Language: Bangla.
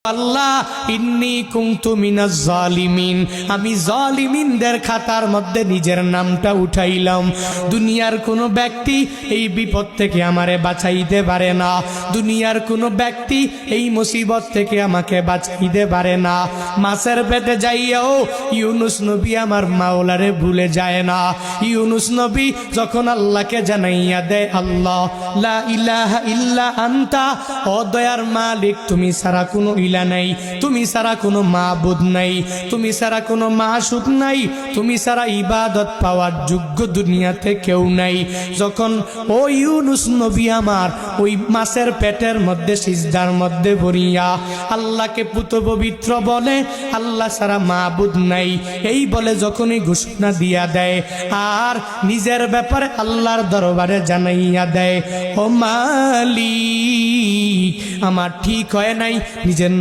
আল্লাহ ইন্নী কুনতু মিনাজ জালিমিন, আমি জালিমিনদের খাতার মধ্যে নিজের নামটা উঠাইলাম। দুনিয়ার কোনো ব্যক্তি এই বিপদ থেকে আমারে বাঁচাইতে পারে না, দুনিয়ার কোনো ব্যক্তি এই মুসিবত থেকে আমাকে বাঁচাইতে পারে না। মাছের পেটে যাইয়াও ইউনুস নবী আমার মাওলারে ভুলে যায় না। ইউনুস নবী যখন আল্লাহকে জানাইয়া দেয়, আল্লাহ লা ইলাহা ইল্লা আনতা, ও দয়ার মালিক তুমি ছাড়া কোনো ইলা নাই, তুমি ছাড়া কোনো মাবুদ নাই, তুমি ছাড়া কোনো মাসুক নাই, তুমি ছাড়া ইবাদত পাওয়ার যোগ্য দুনিয়াতে কেউ নাই। যখন ও ইউনুস নবী আমার ওই মাছের পেটের মধ্যে সিজদার মধ্যে পড়িয়া আল্লাহকে পুত পবিত্র বলে, আল্লাহ ছাড়া মাবুদ নাই এই বলে যখনই ঘোষণা দিয়া দেয় আর নিজের ব্যাপারে আল্লাহর দরবারে জানাইয়া দেয়, ও মালিক আমার ঠিক হয় নাই, নিজের